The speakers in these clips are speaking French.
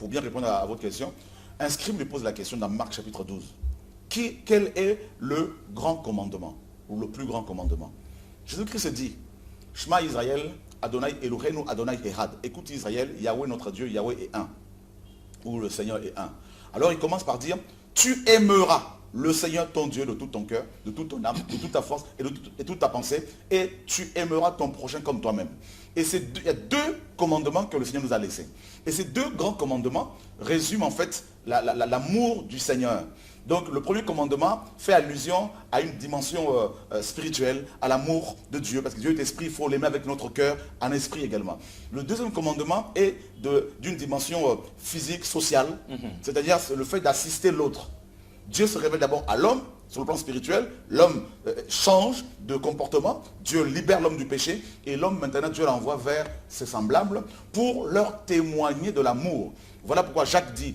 pour bien répondre à votre question, un scribe me pose la question dans Marc chapitre 12. Quel est le grand commandement, ou le plus grand commandement? Jésus-Christ dit, Shema Israël, Adonai Eloheinu, Adonai Ehad. Écoute Israël, Yahweh notre Dieu, Yahweh est un. Ou le Seigneur est un. Alors il commence par dire, tu aimeras le Seigneur ton Dieu de tout ton cœur, de toute ton âme, de toute ta force et de toute ta pensée, et tu aimeras ton prochain comme toi-même. Et il y a deux commandements que le Seigneur nous a laissés. Et ces deux grands commandements résument en fait l'amour du Seigneur. Donc le premier commandement fait allusion à une dimension spirituelle, à l'amour de Dieu, parce que Dieu est esprit, il faut l'aimer avec notre cœur, en esprit également. Le deuxième commandement est d'une dimension physique, sociale, c'est-à-dire le fait d'assister l'autre. Dieu se révèle d'abord à l'homme, sur le plan spirituel, l'homme change de comportement, Dieu libère l'homme du péché, et l'homme maintenant, Dieu l'envoie vers ses semblables pour leur témoigner de l'amour. Voilà pourquoi Jacques dit,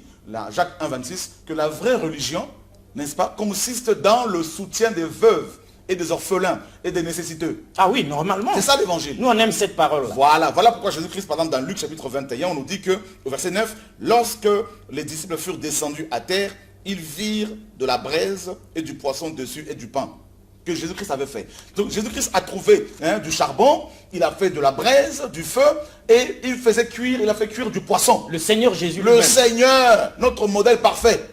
Jacques 1,26, que la vraie religion, n'est-ce pas, consiste dans le soutien des veuves et des orphelins et des nécessiteux. Ah oui, normalement. C'est ça l'évangile. Nous on aime cette parole-là. Voilà pourquoi Jésus-Christ, par exemple, dans Luc chapitre 21, on nous dit que, au verset 9, lorsque les disciples furent descendus à terre, ils virent de la braise et du poisson dessus et du pain que Jésus-Christ avait fait. Donc Jésus-Christ a trouvé du charbon, il a fait de la braise, du feu, et il a fait cuire du poisson. Le Seigneur Jésus Le Seigneur, notre modèle parfait.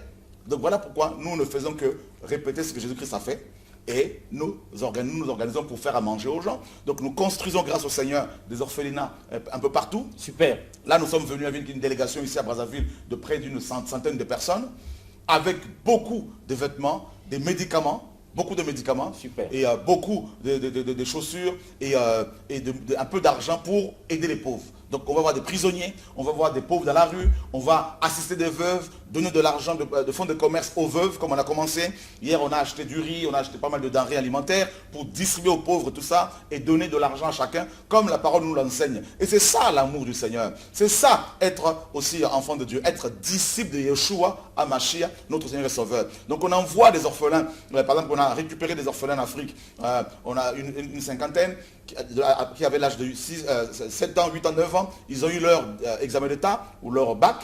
Donc voilà pourquoi nous ne faisons que répéter ce que Jésus-Christ a fait. Et nous nous organisons pour faire à manger aux gens. Donc nous construisons grâce au Seigneur des orphelinats un peu partout. Super. Là nous sommes venus avec une délégation ici à Brazzaville de près d'une centaine de personnes, avec beaucoup de vêtements, des médicaments, beaucoup de médicaments, super, et beaucoup de chaussures et un peu d'argent pour aider les pauvres. Donc on va voir des prisonniers, on va voir des pauvres dans la rue, on va assister des veuves, donner de l'argent de fonds de commerce aux veuves, comme on a commencé. Hier on a acheté du riz, on a acheté pas mal de denrées alimentaires pour distribuer aux pauvres tout ça et donner de l'argent à chacun, comme la parole nous l'enseigne. Et c'est ça l'amour du Seigneur. C'est ça être aussi enfant de Dieu, être disciple de Yeshua HaMashiach, notre Seigneur et Sauveur. Donc on envoie des orphelins, par exemple on a récupéré des orphelins en Afrique, on a une cinquantaine qui avaient l'âge de 7 ans, 8 ans, 9 ans, ils ont eu leur examen d'état ou leur bac.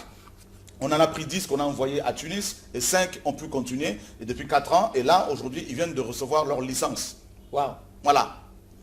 On en a pris 10 qu'on a envoyés à Tunis et 5 ont pu continuer et depuis 4 ans. Et là, aujourd'hui, ils viennent de recevoir leur licence. Waouh. Voilà.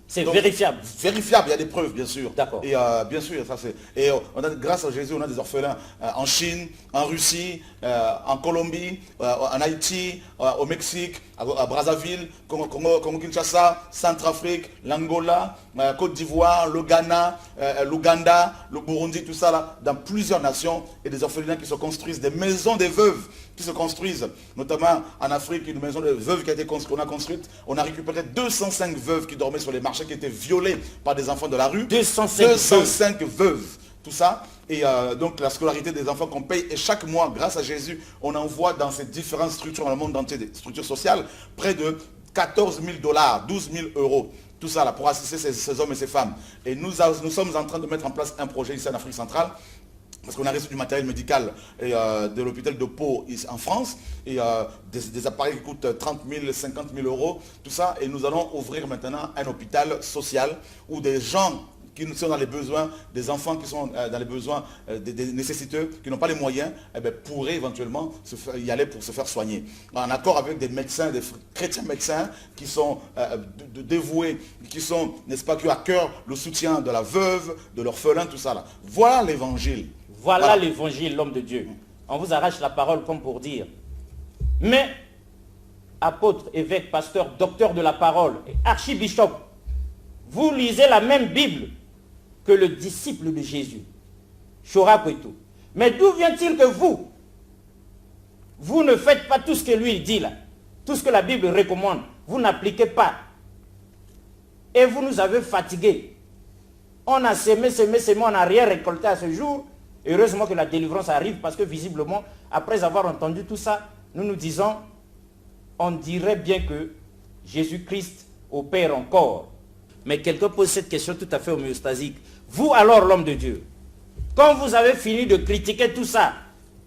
C'est vérifiable. Vérifiable, il y a des preuves, bien sûr. D'accord. Et bien sûr, ça c'est. Et grâce à Jésus, on a des orphelins en Chine, en Russie, en Colombie, en Haïti, au Mexique, à Brazzaville, Congo-Kinshasa, Centrafrique, l'Angola, Côte d'Ivoire, le Ghana, l'Ouganda, le Burundi, tout ça là, dans plusieurs nations, et des orphelinats qui se construisent, des maisons des veuves qui se construisent, notamment en Afrique, une maison de veuves qui a été construite, on a récupéré 205 veuves qui dormaient sur les marchés, qui étaient violées par des enfants de la rue. 205 veuves. Tout ça, et donc la scolarité des enfants qu'on paye, et chaque mois, grâce à Jésus, on envoie dans ces différentes structures dans le monde entier, des structures sociales, près de 14 000 $, 12 000 €. Tout ça là, pour assister ces hommes et ces femmes. Et nous sommes en train de mettre en place un projet ici en Afrique centrale, parce qu'on a reçu du matériel médical de l'hôpital de Pau en France, et des appareils qui coûtent 30 000, 50 000 €, tout ça, et nous allons ouvrir maintenant un hôpital social où des gens qui sont dans les besoins, des enfants qui sont dans les besoins des nécessiteux, qui n'ont pas les moyens, pourraient éventuellement y aller pour se faire soigner. En accord avec des médecins, des chrétiens médecins qui sont dévoués, qui sont, n'est-ce pas, qui ont à cœur le soutien de la veuve, de l'orphelin, tout ça là. Voilà l'évangile. Voilà l'évangile, l'homme de Dieu. On vous arrache la parole comme pour dire. Mais, apôtre, évêque, pasteur, docteur de la parole et archibishop, vous lisez la même Bible que le disciple de Jésus, Shorakwetu. Mais d'où vient-il que vous ne faites pas tout ce que lui dit là, tout ce que la Bible recommande, vous n'appliquez pas. Et vous nous avez fatigués. On a semé, on n'a rien récolté à ce jour. Heureusement que la délivrance arrive parce que visiblement, après avoir entendu tout ça, nous nous disons, on dirait bien que Jésus-Christ opère encore. Mais quelqu'un pose cette question tout à fait homéostasique. Vous alors, l'homme de Dieu, quand vous avez fini de critiquer tout ça,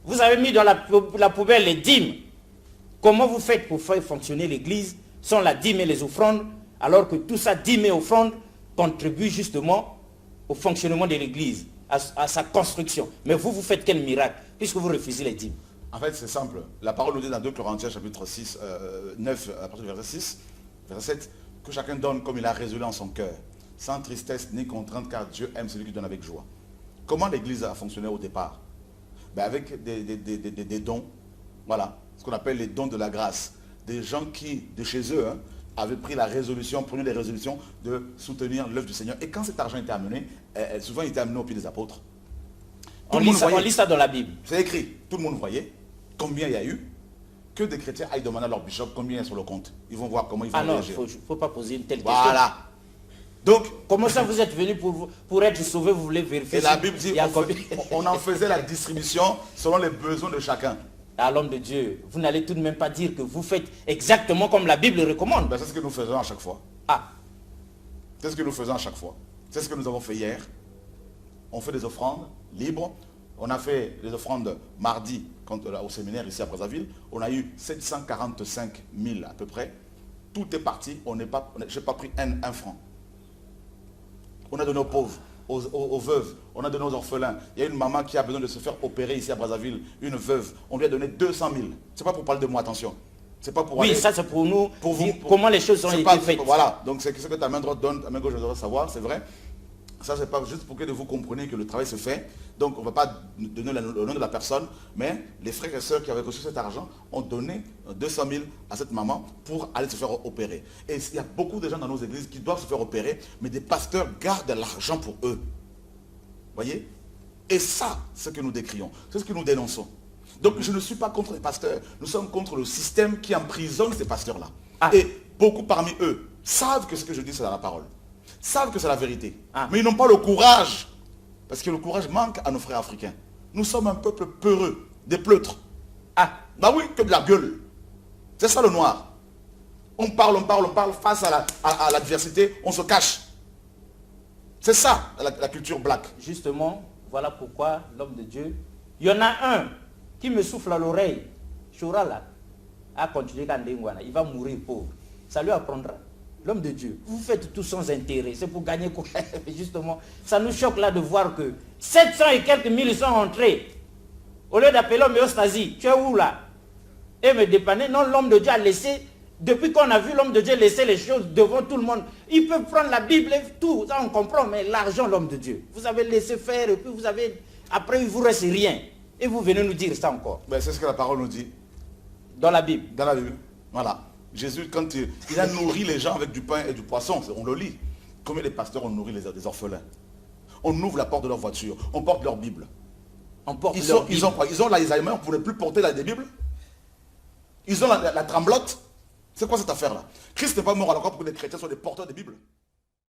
vous avez mis dans la poubelle les dîmes. Comment vous faites pour faire fonctionner l'église sans la dîme et les offrandes, alors que tout ça, dîmes et offrandes, contribue justement au fonctionnement de l'église? à sa construction. Mais vous, vous faites quel miracle, puisque vous refusez les dîmes? En fait, c'est simple. La parole nous dit dans 2 Corinthiens chapitre 9, à partir du verset 7, que chacun donne comme il a résolu en son cœur, sans tristesse ni contrainte, car Dieu aime celui qui donne avec joie. Comment l'Église a fonctionné au départ? Ben avec des dons, voilà, ce qu'on appelle les dons de la grâce. Des gens qui, de chez eux, avaient pris la résolution, prenaient les résolutions de soutenir l'œuvre du Seigneur. Et quand cet argent était amené, souvent il était amené au pied des apôtres. On lit ça dans la Bible. C'est écrit, tout le monde voyait combien il y a eu, que des chrétiens aillent demander à leur bishop combien il y a sur le compte. Ils vont voir comment ils vont réagir. Il ne faut pas poser une telle voilà. Donc, comment ça vous êtes venu pour être sauvé, vous voulez vérifier? Et la Bible dit, on en faisait la distribution selon les besoins de chacun. À l'homme de Dieu, vous n'allez tout de même pas dire que vous faites exactement comme la Bible recommande. Ben, c'est ce que nous faisons à chaque fois. Ah. C'est ce que nous faisons à chaque fois. C'est ce que nous avons fait hier. On fait des offrandes libres. On a fait des offrandes mardi au séminaire ici à Brazzaville. On a eu 745 000 à peu près. Tout est parti. Je n'ai pas pris un franc. On a donné aux pauvres, aux veuves. On a donné aux orphelins. Il y a une maman qui a besoin de se faire opérer ici à Brazzaville. Une veuve. On lui a donné 200 000. Ce n'est pas pour parler de moi, attention. C'est pas pour oui, aller, ça c'est pour nous, pour vous, comment les choses ont été faites. Voilà, donc c'est ce que ta main droite donne, ta main gauche doit savoir, c'est vrai. Ça c'est pas juste pour que vous compreniez que le travail se fait. Donc on ne va pas donner le nom de la personne, mais les frères et sœurs qui avaient reçu cet argent ont donné 200 000 à cette maman pour aller se faire opérer. Et il y a beaucoup de gens dans nos églises qui doivent se faire opérer, mais des pasteurs gardent l'argent pour eux. Voyez? Et ça, c'est ce que nous décrions, c'est ce que nous dénonçons. Donc je ne suis pas contre les pasteurs, nous sommes contre le système qui emprisonne ces pasteurs-là. Ah. Et beaucoup parmi eux savent que ce que je dis c'est dans la parole, savent que c'est la vérité, mais ils n'ont pas le courage, parce que le courage manque à nos frères africains. Nous sommes un peuple peureux, des pleutres. Ah, bah oui, que de la gueule. C'est ça le noir. On parle, face à l'adversité, on se cache. C'est ça la culture black. Justement, voilà pourquoi l'homme de Dieu, il y en a un qui me souffle à l'oreille, Choura là, a continué Kandengwana, il va mourir pauvre. Ça lui apprendra. L'homme de Dieu, vous faites tout sans intérêt, c'est pour gagner quoi? Justement, ça nous choque là de voir que 700 et quelques mille sont entrés. Au lieu d'appeler l'homéostasie, tu es où là? Et me dépanner, non, l'homme de Dieu a laissé, depuis qu'on a vu l'homme de Dieu laisser les choses devant tout le monde, il peut prendre la Bible et tout, ça on comprend, mais l'argent, l'homme de Dieu, vous avez laissé faire et puis vous avez, après il vous reste rien. Et vous venez nous dire ça encore. Ben, c'est ce que la parole nous dit. Dans la Bible. Dans la Bible. Voilà. Jésus, quand il a nourri les gens avec du pain et du poisson, on le lit. Combien les pasteurs ont nourri les orphelins? On ouvre la porte de leur voiture, on porte leur Bible. Ils ont quoi? Ils ont l'Alzheimer, vous ne pouvez plus porter des Bibles? Ils ont la tremblote? C'est quoi cette affaire-là? Christ n'est pas mort alors pour que les chrétiens soient des porteurs de Bible.